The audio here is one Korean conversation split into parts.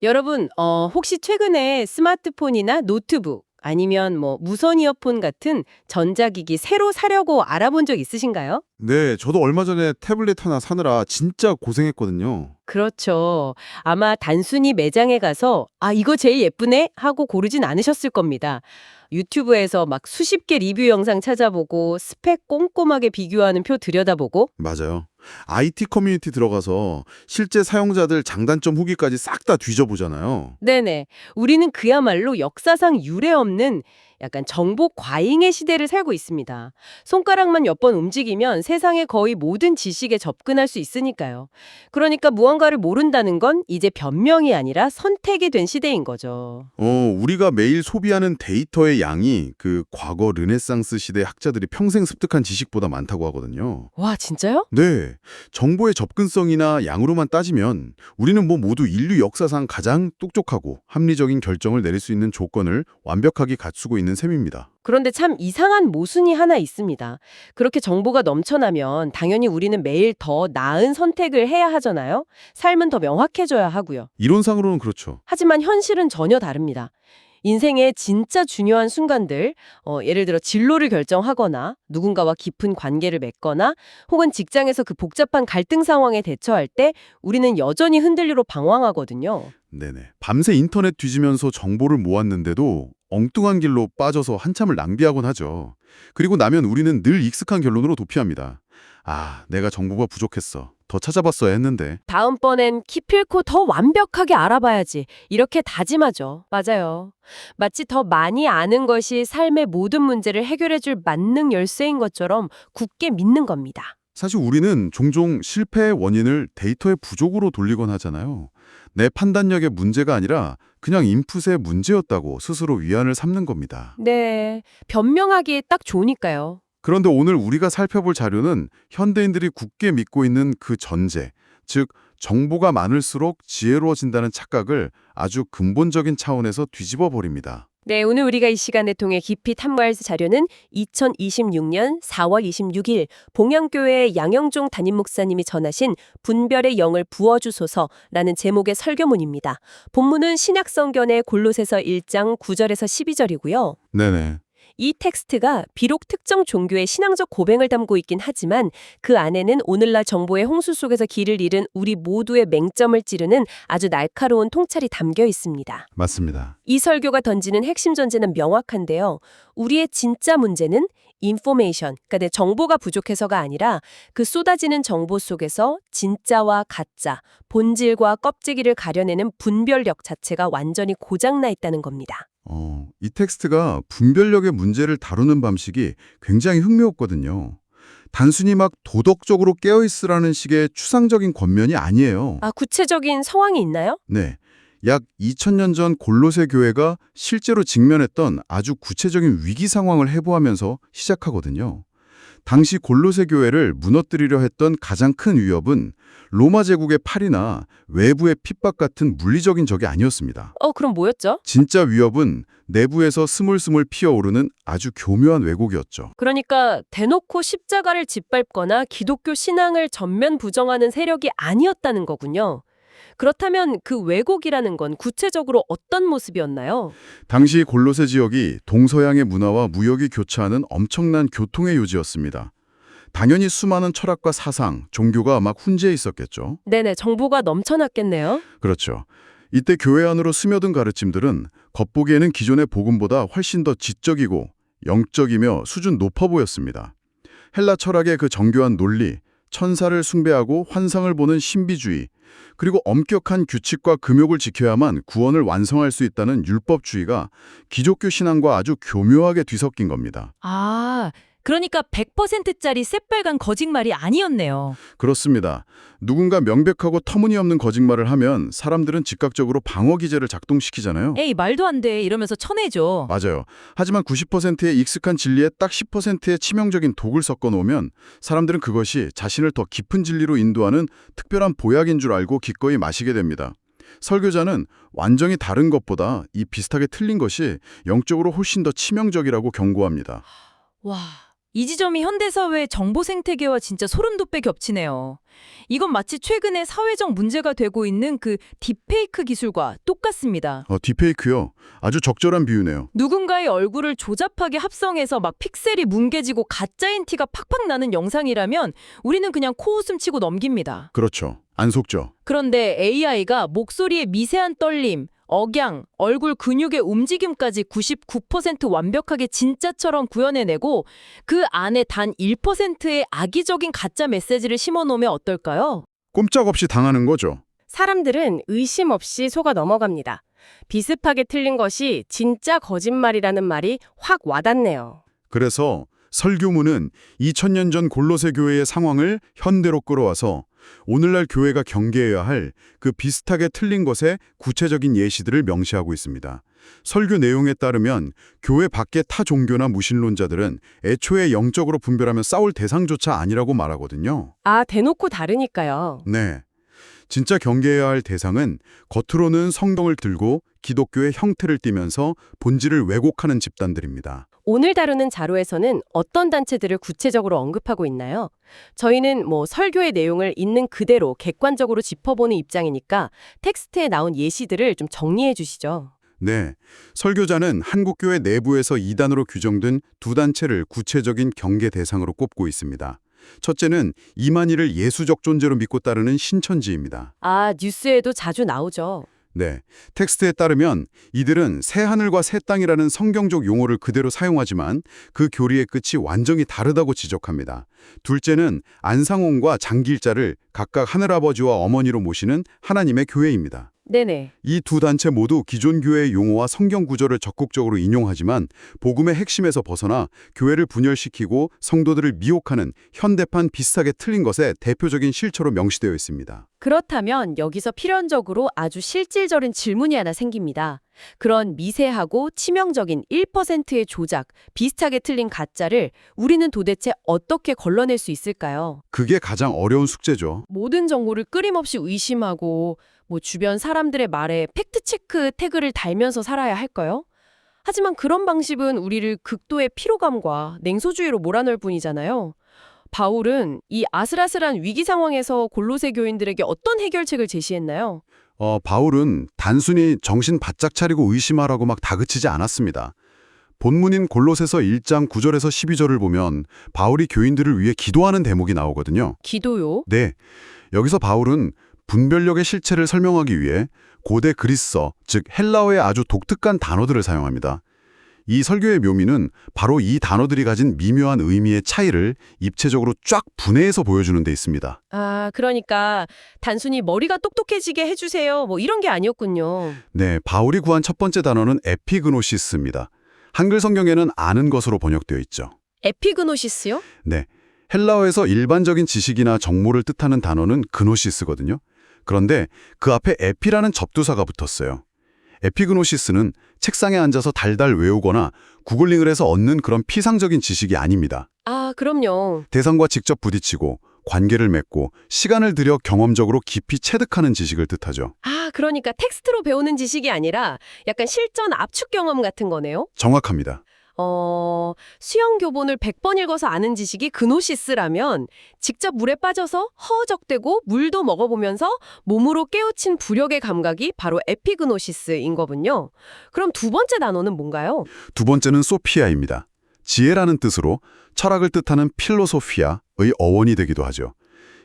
여러분, 혹시 최근에 스마트폰이나 노트북 아니면 뭐 무선 이어폰 같은 전자기기 새로 사려고 알아본 적 있으신가요? 네, 저도 얼마 전에 태블릿 하나 사느라 진짜 고생했거든요. 그렇죠. 아마 단순히 매장에 가서 이거 제일 예쁘네 하고 고르진 않으셨을 겁니다. 유튜브에서 막 수십 개 리뷰 영상 찾아보고 스펙 꼼꼼하게 비교하는 표 들여다보고 맞아요. IT 커뮤니티 들어가서 실제 사용자들 장단점 후기까지 싹 다 뒤져보잖아요. 네네. 우리는 그야말로 역사상 유례없는 약간 정보 과잉의 시대를 살고 있습니다. 손가락만 몇 번 움직이면 세상의 거의 모든 지식에 접근할 수 있으니까요. 그러니까 무언가를 모른다는 건 이제 변명이 아니라 선택이 된 시대인 거죠. 우리가 매일 소비하는 데이터의 양이 그 과거 르네상스 시대 학자들이 평생 습득한 지식보다 많다고 하거든요. 와, 진짜요? 네, 정보의 접근성이나 양으로만 따지면 우리는 모두 인류 역사상 가장 똑똑하고 합리적인 결정을 내릴 수 있는 조건을 완벽하게 갖추고 있는 셈입니다. 그런데 참 이상한 모순이 하나 있습니다. 그렇게 정보가 넘쳐나면 당연히 우리는 매일 더 나은 선택을 해야 하잖아요. 삶은 더 명확해져야 하고요. 이론상으로는 그렇죠. 하지만 현실은 전혀 다릅니다. 인생의 진짜 중요한 순간들, 예를 들어 진로를 결정하거나 누군가와 깊은 관계를 맺거나 혹은 직장에서 그 복잡한 갈등 상황에 대처할 때 우리는 여전히 흔들리로 방황하거든요. 네네. 밤새 인터넷 뒤지면서 정보를 모았는데도 엉뚱한 길로 빠져서 한참을 낭비하곤 하죠. 그리고 나면 우리는 늘 익숙한 결론으로 도피합니다. 내가 정보가 부족했어. 더 찾아봤어야 했는데. 다음번엔 기필코 더 완벽하게 알아봐야지. 이렇게 다짐하죠. 맞아요. 마치 더 많이 아는 것이 삶의 모든 문제를 해결해줄 만능 열쇠인 것처럼 굳게 믿는 겁니다. 사실 우리는 종종 실패의 원인을 데이터의 부족으로 돌리곤 하잖아요. 내 판단력의 문제가 아니라 그냥 인풋의 문제였다고 스스로 위안을 삼는 겁니다. 네, 변명하기에 딱 좋으니까요. 그런데 오늘 우리가 살펴볼 자료는 현대인들이 굳게 믿고 있는 그 전제, 즉 정보가 많을수록 지혜로워진다는 착각을 아주 근본적인 차원에서 뒤집어 버립니다. 네, 오늘 우리가 이 시간을 통해 깊이 탐구할 자료는 2026년 4월 26일 봉양교회 양영종 담임 목사님이 전하신 분별의 영을 부어주소서라는 제목의 설교문입니다. 본문은 신약성경의 골로새서 1장 9절에서 12절이고요. 네네. 이 텍스트가 비록 특정 종교의 신앙적 고백을 담고 있긴 하지만 그 안에는 오늘날 정보의 홍수 속에서 길을 잃은 우리 모두의 맹점을 찌르는 아주 날카로운 통찰이 담겨 있습니다. 맞습니다. 이 설교가 던지는 핵심 전제는 명확한데요. 우리의 진짜 문제는 인포메이션, 그러니까 내 정보가 부족해서가 아니라 그 쏟아지는 정보 속에서 진짜와 가짜, 본질과 껍데기를 가려내는 분별력 자체가 완전히 고장나 있다는 겁니다. 이 텍스트가 분별력의 문제를 다루는 방식이 굉장히 흥미롭거든요. 단순히 막 도덕적으로 깨어있으라는 식의 추상적인 권면이 아니에요. 구체적인 상황이 있나요? 네. 약 2000년 전 골로새 교회가 실제로 직면했던 아주 구체적인 위기 상황을 해부하면서 시작하거든요. 당시 골로새 교회를 무너뜨리려 했던 가장 큰 위협은 로마 제국의 팔이나 외부의 핍박 같은 물리적인 적이 아니었습니다. 그럼 뭐였죠? 진짜 위협은 내부에서 스물스물 피어오르는 아주 교묘한 왜곡이었죠. 그러니까 대놓고 십자가를 짓밟거나 기독교 신앙을 전면 부정하는 세력이 아니었다는 거군요. 그렇다면 그 왜곡이라는 건 구체적으로 어떤 모습이었나요? 당시 골로새 지역이 동서양의 문화와 무역이 교차하는 엄청난 교통의 요지였습니다. 당연히 수많은 철학과 사상, 종교가 막 훈제해 있었겠죠. 네네, 정보가 넘쳐났겠네요. 그렇죠. 이때 교회 안으로 스며든 가르침들은 겉보기에는 기존의 복음보다 훨씬 더 지적이고 영적이며 수준 높아 보였습니다. 헬라 철학의 그 정교한 논리, 천사를 숭배하고 환상을 보는 신비주의, 그리고 엄격한 규칙과 금욕을 지켜야만 구원을 완성할 수 있다는 율법주의가 기독교 신앙과 아주 교묘하게 뒤섞인 겁니다. 그러니까 100%짜리 새빨간 거짓말이 아니었네요. 그렇습니다. 누군가 명백하고 터무니없는 거짓말을 하면 사람들은 즉각적으로 방어 기제를 작동시키잖아요. 에이, 말도 안 돼. 이러면서 쳐내죠. 맞아요. 하지만 90%의 익숙한 진리에 딱 10%의 치명적인 독을 섞어 놓으면 사람들은 그것이 자신을 더 깊은 진리로 인도하는 특별한 보약인 줄 알고 기꺼이 마시게 됩니다. 설교자는 완전히 다른 것보다 이 비슷하게 틀린 것이 영적으로 훨씬 더 치명적이라고 경고합니다. 와, 이 지점이 현대사회의 정보 생태계와 진짜 소름돋게 겹치네요. 이건 마치 최근에 사회적 문제가 되고 있는 그 딥페이크 기술과 똑같습니다. 딥페이크요. 아주 적절한 비유네요. 누군가의 얼굴을 조잡하게 합성해서 막 픽셀이 뭉개지고 가짜인 티가 팍팍 나는 영상이라면 우리는 그냥 코웃음 치고 넘깁니다. 그렇죠. 안 속죠. 그런데 AI가 목소리의 미세한 떨림, 억양, 얼굴 근육의 움직임까지 99% 완벽하게 진짜처럼 구현해내고 그 안에 단 1%의 악의적인 가짜 메시지를 심어놓으면 어떨까요? 꼼짝없이 당하는 거죠. 사람들은 의심 없이 속아 넘어갑니다. 비슷하게 틀린 것이 진짜 거짓말이라는 말이 확 와닿네요. 그래서 설교문은 2000년 전 골로새 교회의 상황을 현대로 끌어와서 오늘날 교회가 경계해야 할 그 비슷하게 틀린 것의 구체적인 예시들을 명시하고 있습니다. 설교 내용에 따르면 교회 밖의 타 종교나 무신론자들은 애초에 영적으로 분별하며 싸울 대상조차 아니라고 말하거든요. 아, 대놓고 다르니까요. 네. 진짜 경계해야 할 대상은 겉으로는 성경을 들고 기독교의 형태를 띠면서 본질을 왜곡하는 집단들입니다. 오늘 다루는 자료에서는 어떤 단체들을 구체적으로 언급하고 있나요? 저희는 설교의 내용을 있는 그대로 객관적으로 짚어보는 입장이니까 텍스트에 나온 예시들을 좀 정리해 주시죠. 네, 설교자는 한국교회 내부에서 이단으로 규정된 두 단체를 구체적인 경계 대상으로 꼽고 있습니다. 첫째는 이만희를 예수적 존재로 믿고 따르는 신천지입니다. 아, 뉴스에도 자주 나오죠. 네, 텍스트에 따르면 이들은 새 하늘과 새 땅이라는 성경적 용어를 그대로 사용하지만 그 교리의 끝이 완전히 다르다고 지적합니다. 둘째는 안상홍과 장길자를 각각 하늘아버지와 어머니로 모시는 하나님의 교회입니다. 네네. 이 두 단체 모두 기존 교회의 용어와 성경 구절을 적극적으로 인용하지만 복음의 핵심에서 벗어나 교회를 분열시키고 성도들을 미혹하는 현대판 비슷하게 틀린 것의 대표적인 실처로 명시되어 있습니다. 그렇다면 여기서 필연적으로 아주 실질적인 질문이 하나 생깁니다. 그런 미세하고 치명적인 1%의 조작, 비슷하게 틀린 가짜를 우리는 도대체 어떻게 걸러낼 수 있을까요? 그게 가장 어려운 숙제죠. 모든 정보를 끊임없이 의심하고 주변 사람들의 말에 팩트체크 태그를 달면서 살아야 할까요? 하지만 그런 방식은 우리를 극도의 피로감과 냉소주의로 몰아넣을 뿐이잖아요. 바울은 이 아슬아슬한 위기 상황에서 골로새 교인들에게 어떤 해결책을 제시했나요? 바울은 단순히 정신 바짝 차리고 의심하라고 막 다그치지 않았습니다. 본문인 골로새서 1장 9절에서 12절을 보면 바울이 교인들을 위해 기도하는 대목이 나오거든요. 기도요? 네, 여기서 바울은 분별력의 실체를 설명하기 위해 고대 그리스어, 즉 헬라어의 아주 독특한 단어들을 사용합니다. 이 설교의 묘미는 바로 이 단어들이 가진 미묘한 의미의 차이를 입체적으로 쫙 분해해서 보여주는 데 있습니다. 아, 그러니까 단순히 머리가 똑똑해지게 해주세요. 이런 게 아니었군요. 네, 바울이 구한 첫 번째 단어는 에피그노시스입니다. 한글 성경에는 아는 것으로 번역되어 있죠. 에피그노시스요? 네, 헬라어에서 일반적인 지식이나 정보를 뜻하는 단어는 그노시스거든요. 그런데 그 앞에 에피라는 접두사가 붙었어요. 에피그노시스는 책상에 앉아서 달달 외우거나 구글링을 해서 얻는 그런 피상적인 지식이 아닙니다. 아, 그럼요. 대상과 직접 부딪히고 관계를 맺고 시간을 들여 경험적으로 깊이 체득하는 지식을 뜻하죠. 아, 그러니까 텍스트로 배우는 지식이 아니라 약간 실전 압축 경험 같은 거네요? 정확합니다. 수영 교본을 100번 읽어서 아는 지식이 그노시스라면 직접 물에 빠져서 허우적대고 물도 먹어보면서 몸으로 깨우친 부력의 감각이 바로 에피그노시스인 거군요. 그럼 두 번째 단어는 뭔가요? 두 번째는 소피아입니다. 지혜라는 뜻으로 철학을 뜻하는 필로소피아의 어원이 되기도 하죠.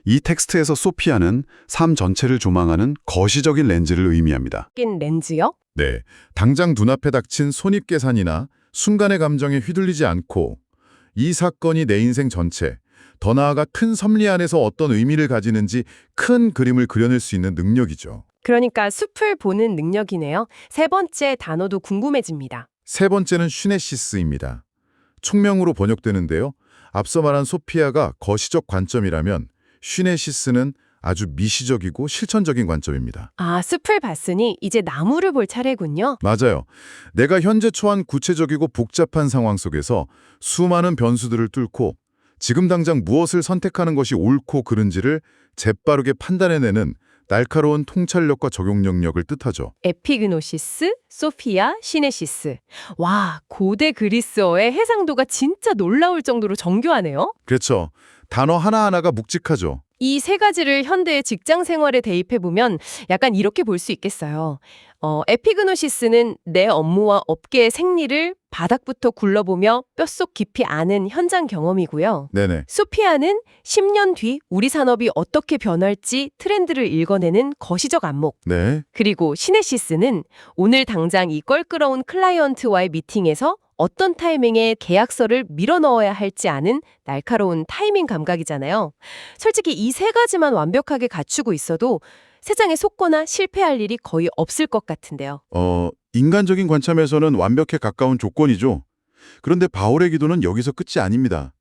이 텍스트에서 소피아는 삶 전체를 조망하는 거시적인 렌즈를 의미합니다. 낀 렌즈요? 네, 당장 눈앞에 닥친 손익계산이나 순간의 감정에 휘둘리지 않고 이 사건이 내 인생 전체, 더 나아가 큰 섭리 안에서 어떤 의미를 가지는지 큰 그림을 그려낼 수 있는 능력이죠. 그러니까 숲을 보는 능력이네요. 세 번째 단어도 궁금해집니다. 세 번째는 슈네시스입니다. 총명으로 번역되는데요. 앞서 말한 소피아가 거시적 관점이라면 슈네시스는 아주 미시적이고 실천적인 관점입니다. 아, 숲을 봤으니 이제 나무를 볼 차례군요. 맞아요. 내가 현재 처한 구체적이고 복잡한 상황 속에서 수많은 변수들을 뚫고 지금 당장 무엇을 선택하는 것이 옳고 그른지를 재빠르게 판단해내는 날카로운 통찰력과 적용 능력을 뜻하죠. 에피그노시스, 소피아, 시네시스. 와, 고대 그리스어의 해상도가 진짜 놀라울 정도로 정교하네요. 그렇죠. 단어 하나하나가 묵직하죠. 이 세 가지를 현대의 직장 생활에 대입해보면 약간 이렇게 볼 수 있겠어요. 에피그노시스는 내 업무와 업계의 생리를 바닥부터 굴러보며 뼛속 깊이 아는 현장 경험이고요. 네네. 소피아는 10년 뒤 우리 산업이 어떻게 변할지 트렌드를 읽어내는 거시적 안목. 네. 그리고 시네시스는 오늘 당장 이 껄끄러운 클라이언트와의 미팅에서 어떤 타이밍에 계약서를 밀어넣어야 할지 아는 날카로운 타이밍 감각이잖아요. 솔직히 이 세 가지만 완벽하게 갖추고 있어도 세상에 속거나 실패할 일이 거의 없을 것 같은데요. 인간적인 관점에서는 완벽에 가까운 조건이죠. 그런데 바울의 기도는 여기서 끝이 아닙니다.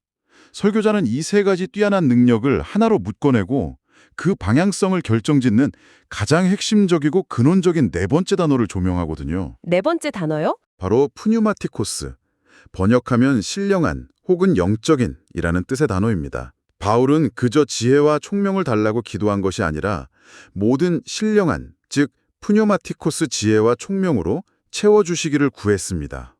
설교자는 이 세 가지 뛰어난 능력을 하나로 묶어내고 그 방향성을 결정짓는 가장 핵심적이고 근원적인 네 번째 단어를 조명하거든요. 네 번째 단어요? 바로 푸뉴마티코스, 번역하면 신령한 혹은 영적인 이라는 뜻의 단어입니다. 바울은 그저 지혜와 총명을 달라고 기도한 것이 아니라 모든 신령한, 즉 푸뉴마티코스 지혜와 총명으로 채워주시기를 구했습니다.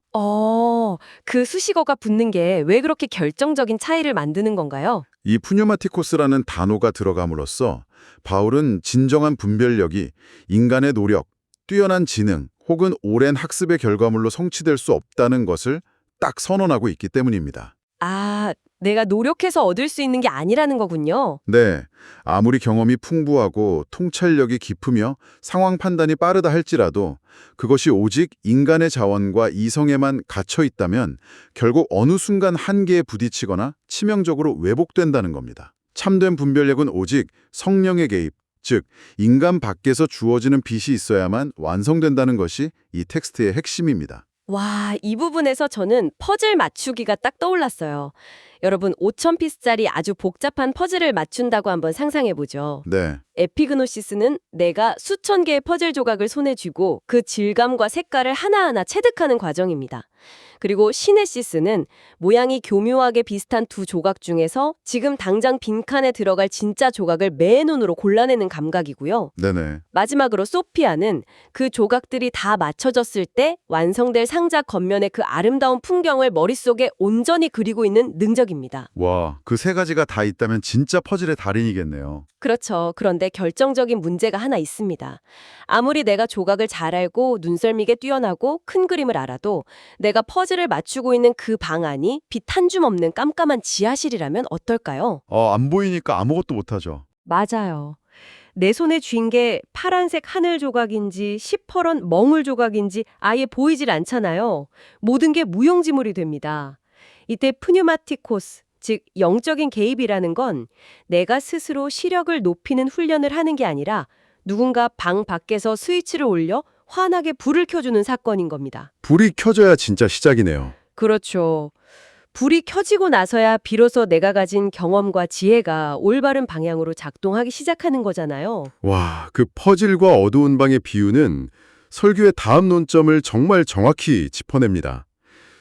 그 수식어가 붙는 게 왜 그렇게 결정적인 차이를 만드는 건가요? 이 푸뉴마티코스라는 단어가 들어감으로써 바울은 진정한 분별력이 인간의 노력, 뛰어난 지능 혹은 오랜 학습의 결과물로 성취될 수 없다는 것을 딱 선언하고 있기 때문입니다. 내가 노력해서 얻을 수 있는 게 아니라는 거군요. 네, 아무리 경험이 풍부하고 통찰력이 깊으며 상황 판단이 빠르다 할지라도 그것이 오직 인간의 자원과 이성에만 갇혀 있다면 결국 어느 순간 한계에 부딪히거나 치명적으로 왜곡된다는 겁니다. 참된 분별력은 오직 성령의 개입, 즉 인간 밖에서 주어지는 빛이 있어야만 완성된다는 것이 이 텍스트의 핵심입니다. 와, 이 부분에서 저는 퍼즐 맞추기가 딱 떠올랐어요. 여러분, 5,000피스짜리 아주 복잡한 퍼즐을 맞춘다고 한번 상상해보죠. 네, 에피그노시스는 내가 수천 개의 퍼즐 조각을 손에 쥐고 그 질감과 색깔을 하나하나 체득하는 과정입니다. 그리고 시네시스는 모양이 교묘하게 비슷한 두 조각 중에서 지금 당장 빈칸에 들어갈 진짜 조각을 맨눈으로 골라내는 감각이고요. 네네. 마지막으로 소피아는 그 조각들이 다 맞춰졌을 때 완성될 상자 겉면의 그 아름다운 풍경을 머릿속에 온전히 그리고 있는 능력입니다. 와, 그 세 가지가 다 있다면 진짜 퍼즐의 달인이겠네요. 그렇죠. 그런데 결정적인 문제가 하나 있습니다. 아무리 내가 조각을 잘 알고 눈썰미게 뛰어나고 큰 그림을 알아도 내가 퍼즐을 맞추고 있는 그 방 안이 빛 한 줌 없는 깜깜한 지하실이라면 어떨까요? 안 보이니까 아무것도 못하죠. 맞아요. 내 손에 쥔 게 파란색 하늘 조각인지 시퍼런 멍울 조각인지 아예 보이질 않잖아요. 모든 게 무용지물이 됩니다. 이때 푸뉴마티코스, 즉 영적인 개입이라는 건 내가 스스로 시력을 높이는 훈련을 하는 게 아니라 누군가 방 밖에서 스위치를 올려 환하게 불을 켜주는 사건인 겁니다. 불이 켜져야 진짜 시작이네요. 그렇죠. 불이 켜지고 나서야 비로소 내가 가진 경험과 지혜가 올바른 방향으로 작동하기 시작하는 거잖아요. 와, 그 퍼즐과 어두운 방의 비유는 설교의 다음 논점을 정말 정확히 짚어냅니다.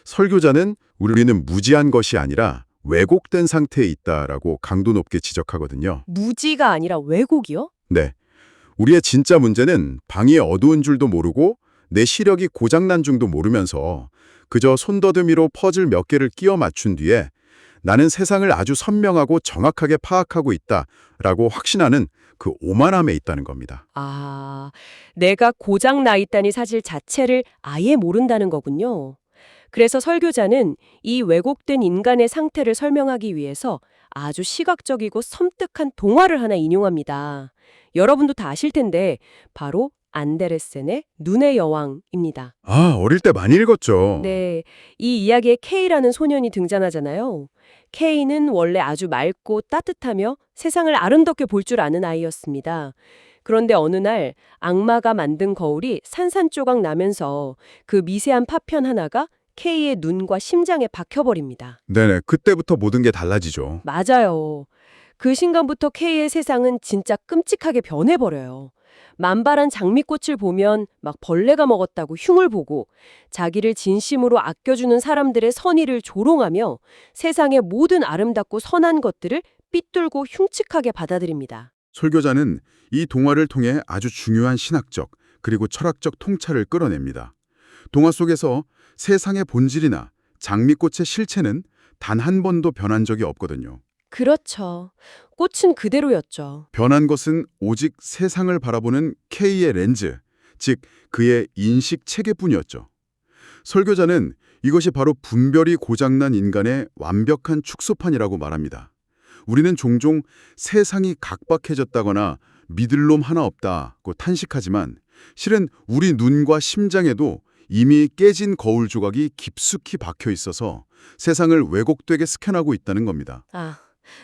설교자는 우리는 무지한 것이 아니라 왜곡된 상태에 있다라고 강도 높게 지적하거든요. 무지가 아니라 왜곡이요? 네. 우리의 진짜 문제는 방이 어두운 줄도 모르고 내 시력이 고장난 줄도 모르면서 그저 손더듬이로 퍼즐 몇 개를 끼워 맞춘 뒤에 나는 세상을 아주 선명하고 정확하게 파악하고 있다라고 확신하는 그 오만함에 있다는 겁니다. 내가 고장 나 있다니 사실 자체를 아예 모른다는 거군요. 그래서 설교자는 이 왜곡된 인간의 상태를 설명하기 위해서 아주 시각적이고 섬뜩한 동화를 하나 인용합니다. 여러분도 다 아실 텐데 바로 안데르센의 눈의 여왕입니다. 어릴 때 많이 읽었죠. 네, 이 이야기에 K라는 소년이 등장하잖아요. K는 원래 아주 맑고 따뜻하며 세상을 아름답게 볼 줄 아는 아이였습니다. 그런데 어느 날 악마가 만든 거울이 산산조각 나면서 그 미세한 파편 하나가 K의 눈과 심장에 박혀버립니다. 네네, 그때부터 모든 게 달라지죠. 맞아요. 그 순간부터 K의 세상은 진짜 끔찍하게 변해버려요. 만발한 장미꽃을 보면 막 벌레가 먹었다고 흉을 보고 자기를 진심으로 아껴주는 사람들의 선의를 조롱하며 세상의 모든 아름답고 선한 것들을 삐뚤고 흉측하게 받아들입니다. 설교자는 이 동화를 통해 아주 중요한 신학적 그리고 철학적 통찰을 끌어냅니다. 동화 속에서 세상의 본질이나 장미꽃의 실체는 단 한 번도 변한 적이 없거든요. 그렇죠. 꽃은 그대로였죠. 변한 것은 오직 세상을 바라보는 K의 렌즈, 즉 그의 인식 체계뿐이었죠. 설교자는 이것이 바로 분별이 고장난 인간의 완벽한 축소판이라고 말합니다. 우리는 종종 세상이 각박해졌다거나 믿을 놈 하나 없다고 탄식하지만 실은 우리 눈과 심장에도 이미 깨진 거울 조각이 깊숙이 박혀 있어서 세상을 왜곡되게 스캔하고 있다는 겁니다. 아,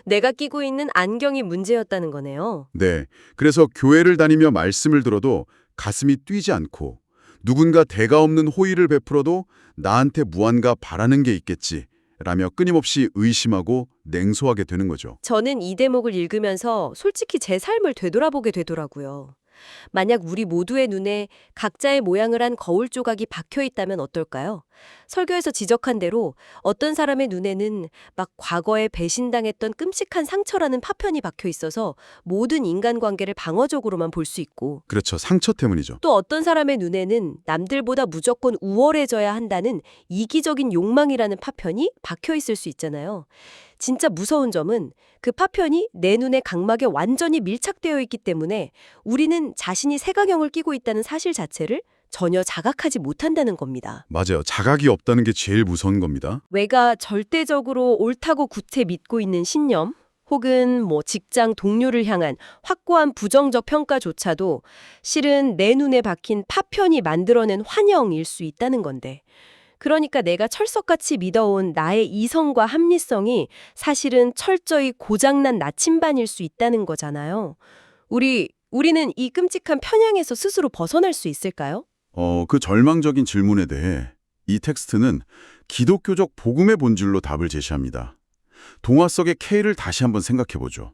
내가 끼고 있는 안경이 문제였다는 거네요. 네, 그래서 교회를 다니며 말씀을 들어도 가슴이 뛰지 않고 누군가 대가 없는 호의를 베풀어도 나한테 무언가 바라는 게 있겠지 라며 끊임없이 의심하고 냉소하게 되는 거죠. 저는 이 대목을 읽으면서 솔직히 제 삶을 되돌아보게 되더라고요. 만약 우리 모두의 눈에 각자의 모양을 한 거울 조각이 박혀 있다면 어떨까요? 설교에서 지적한 대로 어떤 사람의 눈에는 막 과거에 배신당했던 끔찍한 상처라는 파편이 박혀 있어서 모든 인간관계를 방어적으로만 볼 수 있고, 그렇죠. 상처 때문이죠. 또 어떤 사람의 눈에는 남들보다 무조건 우월해져야 한다는 이기적인 욕망이라는 파편이 박혀 있을 수 있잖아요. 진짜 무서운 점은 그 파편이 내 눈의 각막에 완전히 밀착되어 있기 때문에 우리는 자신이 색안경을 끼고 있다는 사실 자체를 전혀 자각하지 못한다는 겁니다. 맞아요. 자각이 없다는 게 제일 무서운 겁니다. 외가 절대적으로 옳다고 굳게 믿고 있는 신념, 혹은 직장 동료를 향한 확고한 부정적 평가조차도 실은 내 눈에 박힌 파편이 만들어낸 환영일 수 있다는 건데, 그러니까 내가 철석같이 믿어온 나의 이성과 합리성이 사실은 철저히 고장난 나침반일 수 있다는 거잖아요. 우리는 이 끔찍한 편향에서 스스로 벗어날 수 있을까요? 그 절망적인 질문에 대해 이 텍스트는 기독교적 복음의 본질로 답을 제시합니다. 동화 속의 K를 다시 한번 생각해보죠.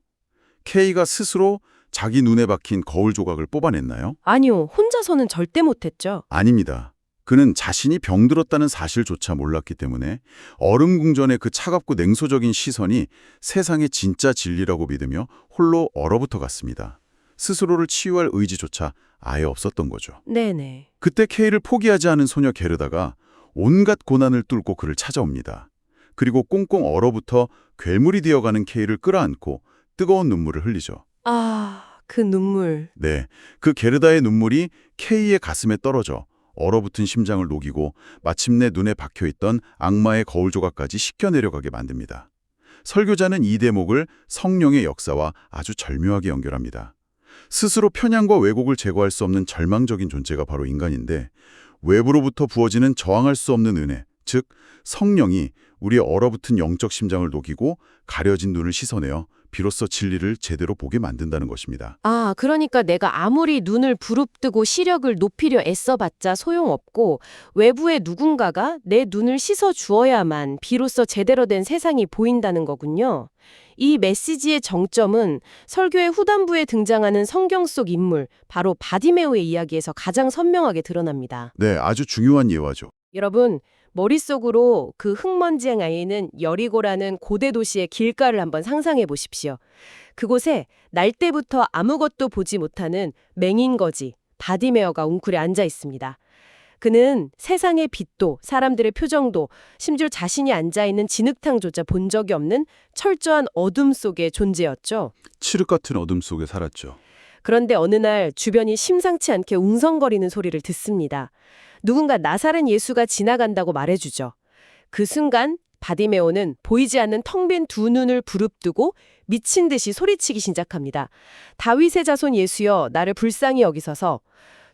K가 스스로 자기 눈에 박힌 거울 조각을 뽑아냈나요? 아니요, 혼자서는 절대 못했죠. 아닙니다. 그는 자신이 병들었다는 사실조차 몰랐기 때문에 얼음궁전의 그 차갑고 냉소적인 시선이 세상의 진짜 진리라고 믿으며 홀로 얼어붙어 갔습니다. 스스로를 치유할 의지조차 아예 없었던 거죠. 네네. 그때 K를 포기하지 않은 소녀 게르다가 온갖 고난을 뚫고 그를 찾아옵니다. 그리고 꽁꽁 얼어붙어 괴물이 되어가는 K를 끌어안고 뜨거운 눈물을 흘리죠. 아, 그 눈물. 네, 그 게르다의 눈물이 K의 가슴에 떨어져 얼어붙은 심장을 녹이고 마침내 눈에 박혀있던 악마의 거울 조각까지 씻겨 내려가게 만듭니다. 설교자는 이 대목을 성령의 역사와 아주 절묘하게 연결합니다. 스스로 편향과 왜곡을 제거할 수 없는 절망적인 존재가 바로 인간인데 외부로부터 부어지는 저항할 수 없는 은혜, 즉 성령이 우리의 얼어붙은 영적 심장을 녹이고 가려진 눈을 씻어내어 비로소 진리를 제대로 보게 만든다는 것입니다. 아, 그러니까 내가 아무리 눈을 부릅뜨고 시력을 높이려 애써봤자 소용없고 외부의 누군가가 내 눈을 씻어 주어야만 비로소 제대로 된 세상이 보인다는 거군요. 이 메시지의 정점은 설교의 후반부에 등장하는 성경 속 인물, 바로 바디메오의 이야기에서 가장 선명하게 드러납니다. 네, 아주 중요한 예화죠. 여러분, 머릿속으로 그 흙먼지에 아이는 여리고라는 고대 도시의 길가를 한번 상상해 보십시오. 그곳에 날 때부터 아무것도 보지 못하는 맹인거지 바디메어가 웅크려 앉아 있습니다. 그는 세상의 빛도 사람들의 표정도 심지어 자신이 앉아있는 진흙탕조차 본 적이 없는 철저한 어둠 속의 존재였죠. 칠흑 같은 어둠 속에 살았죠. 그런데 어느 날 주변이 심상치 않게 웅성거리는 소리를 듣습니다. 누군가 나사렛 예수가 지나간다고 말해주죠. 그 순간 바디메오는 보이지 않는 텅 빈 두 눈을 부릅뜨고 미친 듯이 소리치기 시작합니다. 다윗의 자손 예수여, 나를 불쌍히 여기소서.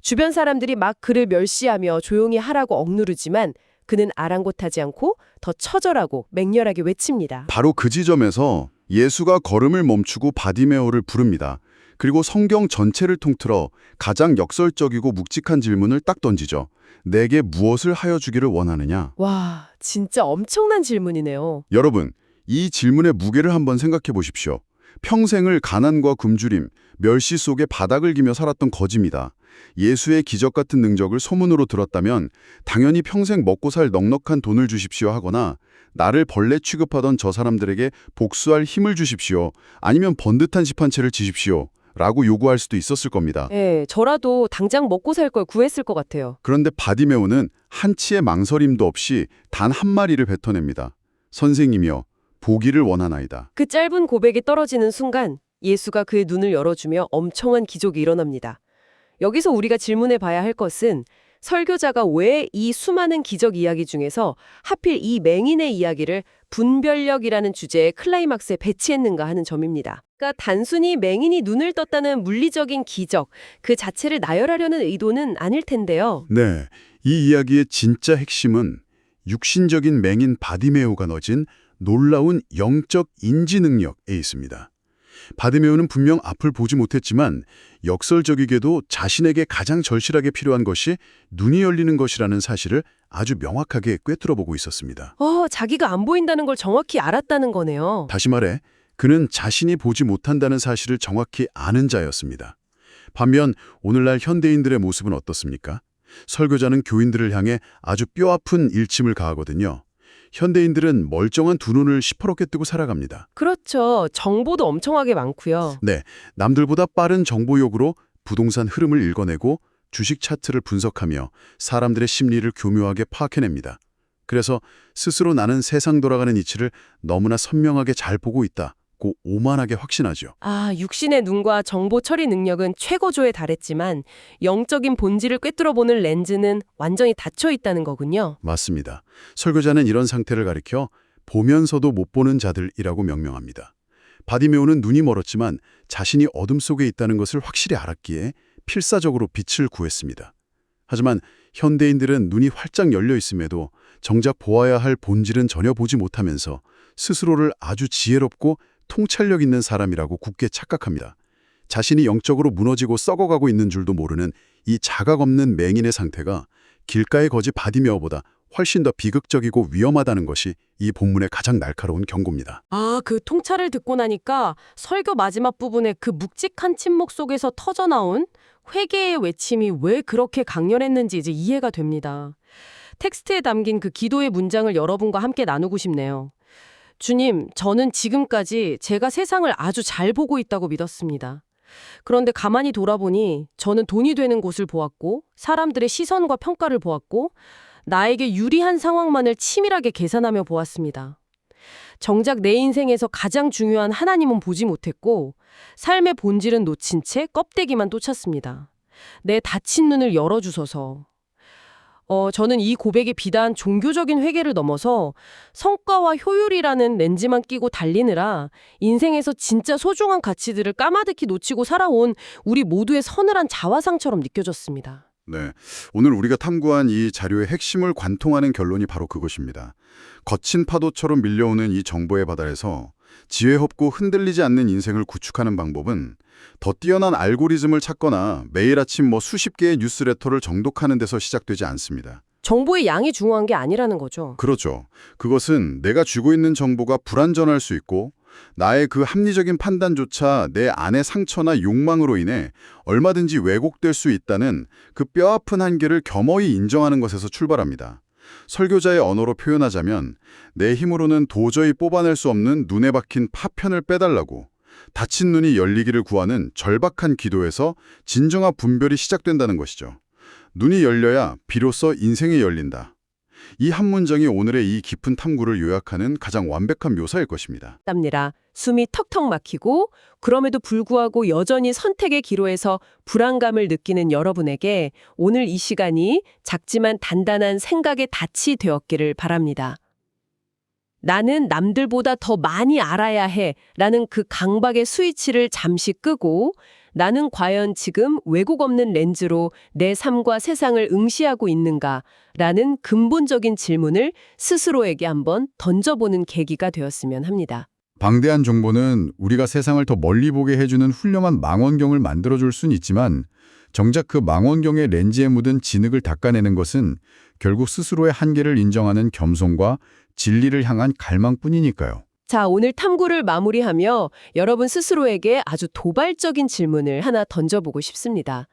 주변 사람들이 막 그를 멸시하며 조용히 하라고 억누르지만 그는 아랑곳하지 않고 더 처절하고 맹렬하게 외칩니다. 바로 그 지점에서 예수가 걸음을 멈추고 바디메오를 부릅니다. 그리고 성경 전체를 통틀어 가장 역설적이고 묵직한 질문을 딱 던지죠. 내게 무엇을 하여 주기를 원하느냐? 와, 진짜 엄청난 질문이네요. 여러분, 이 질문의 무게를 한번 생각해 보십시오. 평생을 가난과 굶주림, 멸시 속에 바닥을 기며 살았던 거지입니다. 예수의 기적 같은 능력을 소문으로 들었다면 당연히 평생 먹고 살 넉넉한 돈을 주십시오 하거나 나를 벌레 취급하던 저 사람들에게 복수할 힘을 주십시오. 아니면 번듯한 집 한 채를 지십시오. 라고 요구할 수도 있었을 겁니다. 예, 저라도 당장 먹고 살 걸 구했을 것 같아요. 그런데 바디메오는 한치의 망설임도 없이 단 한 마리를 뱉어냅니다. 선생님이여, 보기를 원하나이다. 그 짧은 고백이 떨어지는 순간 예수가 그의 눈을 열어주며 엄청난 기적이 일어납니다. 여기서 우리가 질문해 봐야 할 것은 설교자가 왜 이 수많은 기적 이야기 중에서 하필 이 맹인의 이야기를 분별력이라는 주제의 클라이막스에 배치했는가 하는 점입니다. 그러니까 단순히 맹인이 눈을 떴다는 물리적인 기적, 그 자체를 나열하려는 의도는 아닐 텐데요. 네, 이 이야기의 진짜 핵심은 육신적인 맹인 바디메오가 넣어진 놀라운 영적 인지 능력에 있습니다. 바디메오는 분명 앞을 보지 못했지만 역설적이게도 자신에게 가장 절실하게 필요한 것이 눈이 열리는 것이라는 사실을 아주 명확하게 꿰뚫어보고 있었습니다. 자기가 안 보인다는 걸 정확히 알았다는 거네요. 다시 말해 그는 자신이 보지 못한다는 사실을 정확히 아는 자였습니다. 반면 오늘날 현대인들의 모습은 어떻습니까? 설교자는 교인들을 향해 아주 뼈아픈 일침을 가하거든요. 현대인들은 멀쩡한 두 눈을 시퍼렇게 뜨고 살아갑니다. 그렇죠. 정보도 엄청나게 많고요. 네, 남들보다 빠른 정보욕으로 부동산 흐름을 읽어내고 주식 차트를 분석하며 사람들의 심리를 교묘하게 파악해냅니다. 그래서 스스로 나는 세상 돌아가는 이치를 너무나 선명하게 잘 보고 있다고 오만하게 확신하죠. 육신의 눈과 정보 처리 능력은 최고조에 달했지만 영적인 본질을 꿰뚫어보는 렌즈는 완전히 닫혀 있다는 거군요. 맞습니다. 설교자는 이런 상태를 가리켜 보면서도 못 보는 자들이라고 명명합니다. 바디메오는 눈이 멀었지만 자신이 어둠 속에 있다는 것을 확실히 알았기에 필사적으로 빛을 구했습니다. 하지만 현대인들은 눈이 활짝 열려 있음에도 정작 보아야 할 본질은 전혀 보지 못하면서 스스로를 아주 지혜롭고 통찰력 있는 사람이라고 굳게 착각합니다. 자신이 영적으로 무너지고 썩어가고 있는 줄도 모르는 이 자각 없는 맹인의 상태가 길가의 거지 바디메오보다 훨씬 더 비극적이고 위험하다는 것이 이 본문의 가장 날카로운 경고입니다. 그 통찰을 듣고 나니까 설교 마지막 부분에 그 묵직한 침묵 속에서 터져나온 회개의 외침이 왜 그렇게 강렬했는지 이제 이해가 됩니다. 텍스트에 담긴 그 기도의 문장을 여러분과 함께 나누고 싶네요. 주님, 저는 지금까지 제가 세상을 아주 잘 보고 있다고 믿었습니다. 그런데 가만히 돌아보니 저는 돈이 되는 곳을 보았고 사람들의 시선과 평가를 보았고 나에게 유리한 상황만을 치밀하게 계산하며 보았습니다. 정작 내 인생에서 가장 중요한 하나님은 보지 못했고 삶의 본질은 놓친 채 껍데기만 쫓았습니다. 내 닫힌 눈을 열어주소서. 저는 이 고백이 비단 종교적인 회개를 넘어서 성과와 효율이라는 렌즈만 끼고 달리느라 인생에서 진짜 소중한 가치들을 까마득히 놓치고 살아온 우리 모두의 서늘한 자화상처럼 느껴졌습니다. 네, 오늘 우리가 탐구한 이 자료의 핵심을 관통하는 결론이 바로 그것입니다. 거친 파도처럼 밀려오는 이 정보의 바다에서 지혜 없고 흔들리지 않는 인생을 구축하는 방법은 더 뛰어난 알고리즘을 찾거나 매일 아침 수십 개의 뉴스레터를 정독하는 데서 시작되지 않습니다. 정보의 양이 중요한 게 아니라는 거죠. 그렇죠. 그것은 내가 쥐고 있는 정보가 불완전할 수 있고 나의 그 합리적인 판단조차 내 안의 상처나 욕망으로 인해 얼마든지 왜곡될 수 있다는 그 뼈아픈 한계를 겸허히 인정하는 것에서 출발합니다. 설교자의 언어로 표현하자면 내 힘으로는 도저히 뽑아낼 수 없는 눈에 박힌 파편을 빼달라고 닫힌 눈이 열리기를 구하는 절박한 기도에서 진정한 분별이 시작된다는 것이죠. 눈이 열려야 비로소 인생이 열린다. 이 한 문장이 오늘의 이 깊은 탐구를 요약하는 가장 완벽한 묘사일 것입니다. 답니다. 숨이 턱턱 막히고 그럼에도 불구하고 여전히 선택의 기로에서 불안감을 느끼는 여러분에게 오늘 이 시간이 작지만 단단한 생각의 닻이 되었기를 바랍니다. 나는 남들보다 더 많이 알아야 해 라는 그 강박의 스위치를 잠시 끄고 나는 과연 지금 왜곡 없는 렌즈로 내 삶과 세상을 응시하고 있는가 라는 근본적인 질문을 스스로에게 한번 던져보는 계기가 되었으면 합니다. 방대한 정보는 우리가 세상을 더 멀리 보게 해주는 훌륭한 망원경을 만들어줄 순 있지만 정작 그 망원경의 렌즈에 묻은 진흙을 닦아내는 것은 결국 스스로의 한계를 인정하는 겸손과 진리를 향한 갈망뿐이니까요. 자, 오늘 탐구를 마무리하며 여러분 스스로에게 아주 도발적인 질문을 하나 던져보고 싶습니다.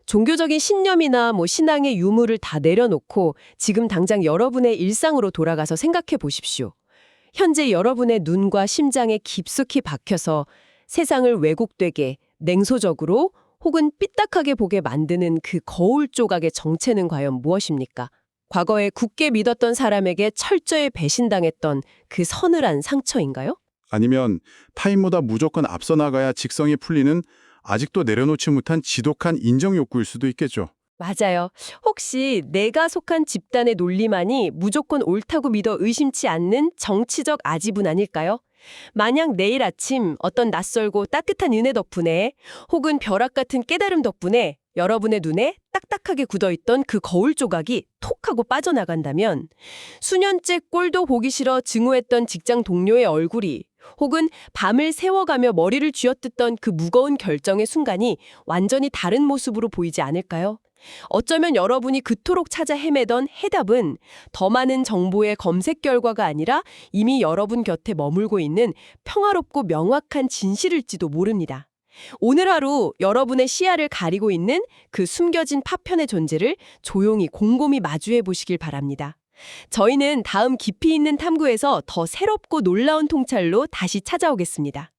종교적인 신념이나 신앙의 유무를 다 내려놓고 지금 당장 여러분의 일상으로 돌아가서 생각해 보십시오. 현재 여러분의 눈과 심장에 깊숙이 박혀서 세상을 왜곡되게 냉소적으로 혹은 삐딱하게 보게 만드는 그 거울 조각의 정체는 과연 무엇입니까? 과거에 굳게 믿었던 사람에게 철저히 배신당했던 그 서늘한 상처인가요? 아니면 타인보다 무조건 앞서 나가야 직성이 풀리는 아직도 내려놓지 못한 지독한 인정 욕구일 수도 있겠죠. 맞아요. 혹시 내가 속한 집단의 논리만이 무조건 옳다고 믿어 의심치 않는 정치적 아지분 아닐까요? 만약 내일 아침 어떤 낯설고 따뜻한 은혜 덕분에 혹은 벼락 같은 깨달음 덕분에 여러분의 눈에 딱딱하게 굳어있던 그 거울 조각이 톡 하고 빠져나간다면 수년째 꼴도 보기 싫어 증오했던 직장 동료의 얼굴이 혹은 밤을 새워가며 머리를 쥐어뜯던 그 무거운 결정의 순간이 완전히 다른 모습으로 보이지 않을까요? 어쩌면 여러분이 그토록 찾아 헤매던 해답은 더 많은 정보의 검색 결과가 아니라 이미 여러분 곁에 머물고 있는 평화롭고 명확한 진실일지도 모릅니다. 오늘 하루 여러분의 시야를 가리고 있는 그 숨겨진 파편의 존재를 조용히 곰곰이 마주해 보시길 바랍니다. 저희는 다음 깊이 있는 탐구에서 더 새롭고 놀라운 통찰로 다시 찾아오겠습니다.